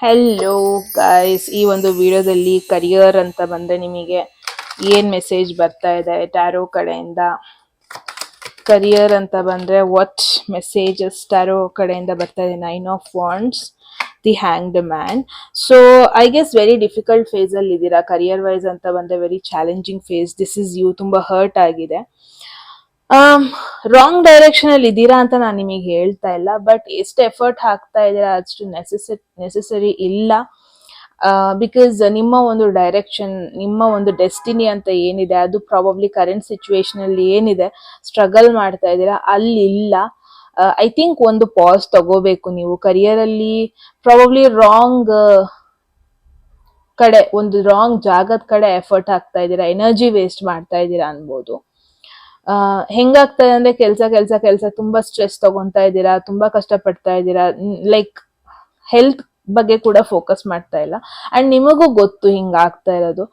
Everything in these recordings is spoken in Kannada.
ಹೆಲೋ ಗೈಸ್, ಈ ಒಂದು ವಿಡಿಯೋದಲ್ಲಿ ಕರಿಯರ್ ಅಂತ ಬಂದ್ರೆ ನಿಮಗೆ ಏನ್ ಮೆಸೇಜ್ ಬರ್ತಾ ಇದೆ ಟ್ಯಾರೋ ಕಡೆಯಿಂದ? ಕರಿಯರ್ ಅಂತ ಬಂದ್ರೆ ವಾಟ್ ಮೆಸೇಜಸ್ ಟ್ಯಾರೋ ಕಡೆಯಿಂದ ಬರ್ತಾ ಇದೆ? 9 of Wands, the hanged man. So I guess very difficult phase ಅಲ್ಲಿ ಇದ್ದೀರಾ. ಕರಿಯರ್ ವೈಸ್ ಅಂತ ಬಂದ್ರೆ very challenging phase. This is you. ತುಂಬಾ ಹರ್ಟ್ ಆಗಿದೆ. ರಾಂಗ್ ಡೈರೆಕ್ಷನ್ ಅಲ್ಲಿ ಇದ್ದೀರಾ ಅಂತ ನಾನು ನಿಮಗೆ ಹೇಳ್ತಾ ಇಲ್ಲ, ಬಟ್ ಎಷ್ಟು ಎಫರ್ಟ್ ಹಾಕ್ತಾ ಇದ್ದೀರಾ ಅಷ್ಟು ನೆಸೆಸರಿ ಇಲ್ಲ. ಬಿಕಾಸ್ ನಿಮ್ಮ ಒಂದು ಡೈರೆಕ್ಷನ್, ನಿಮ್ಮ ಒಂದು ಡೆಸ್ಟಿನಿ ಅಂತ ಏನಿದೆ ಅದು ಪ್ರಾಬಬ್ಲಿ ಕರೆಂಟ್ ಸಿಚುವೇಶನ್ ಅಲ್ಲಿ ಏನಿದೆ ಸ್ಟ್ರಗಲ್ ಮಾಡ್ತಾ ಇದ್ದೀರಾ ಅಲ್ಲಿ ಇಲ್ಲ. ಐ ಥಿಂಕ್ ಒಂದು ಪಾಸ್ ತಗೋಬೇಕು ನೀವು. ಕರಿಯರ್ ಅಲ್ಲಿ ಪ್ರಾಬಬ್ಲಿ ರಾಂಗ್ ಕಡೆ, ಒಂದು ರಾಂಗ್ ಜಾಗದ ಕಡೆ ಎಫರ್ಟ್ ಹಾಕ್ತಾ ಇದ್ದೀರಾ, ಎನರ್ಜಿ ವೇಸ್ಟ್ ಮಾಡ್ತಾ ಇದ್ದೀರಾ ಅನ್ಬೋದು. ಹೆಂಗಾಗ್ತದೆ ಅಂದ್ರೆ ಕೆಲ್ಸ ಕೆಲ್ಸ ಕೆಲ್ಸ ತುಂಬಾ ಸ್ಟ್ರೆಸ್ ತಗೊಂತಾ ಇದ್ದೀರಾ, ತುಂಬಾ ಕಷ್ಟ ಪಡ್ತಾ ಇದ್ದೀರಾ. ಲೈಕ್ ಹೆಲ್ತ್ ಬಗ್ಗೆ ಕೂಡ ಫೋಕಸ್ ಮಾಡ್ತಾ ಇಲ್ಲ. ಅಂಡ್ ನಿಮಗೂ ಗೊತ್ತು ಹಿಂಗಾಗ್ತಾ ಇರೋದು.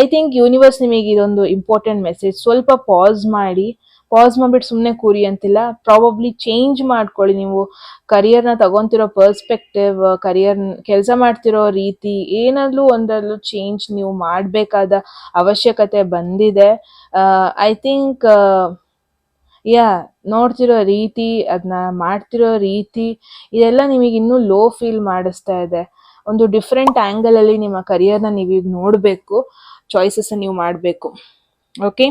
ಐ ಥಿಂಕ್ ಯೂನಿವರ್ಸ್ ನಿಮಗೆ ಇದೊಂದು ಇಂಪಾರ್ಟೆಂಟ್ ಮೆಸೇಜ್. ಸ್ವಲ್ಪ ಪಾಸ್ ಮಾಡ್ಬಿಟ್ಟು ಸುಮ್ಮನೆ ಕೂರಿ ಅಂತಿಲ್ಲ. ಪ್ರಾಬಬ್ಲಿ ಚೇಂಜ್ ಮಾಡ್ಕೊಳ್ಳಿ. ನೀವು ಕರಿಯರ್ನ ತಗೊಂತಿರೋ ಪರ್ಸ್ಪೆಕ್ಟಿವ್, ಕರಿಯರ್ ಕೆಲಸ ಮಾಡ್ತಿರೋ ರೀತಿ, ಏನಾದ್ರೂ ಒಂದರಲ್ಲೂ ಚೇಂಜ್ ನೀವು ಮಾಡಬೇಕಾದ ಅವಶ್ಯಕತೆ ಬಂದಿದೆ. ಐ ಥಿಂಕ್ ನೋಡ್ತಿರೋ ರೀತಿ, ಅದನ್ನ ಮಾಡ್ತಿರೋ ರೀತಿ, ಇದೆಲ್ಲ ನಿಮಗೆ ಇನ್ನೂ ಲೋ ಫೀಲ್ ಮಾಡಿಸ್ತಾ ಇದೆ. ಒಂದು ಡಿಫ್ರೆಂಟ್ ಆಂಗಲ್ ಅಲ್ಲಿ ನಿಮ್ಮ ಕರಿಯರ್ನ ನೀವೀಗ ನೋಡಬೇಕು, ಚಾಯ್ಸಸ್ ನೀವು ಮಾಡಬೇಕು. ಓಕೆ,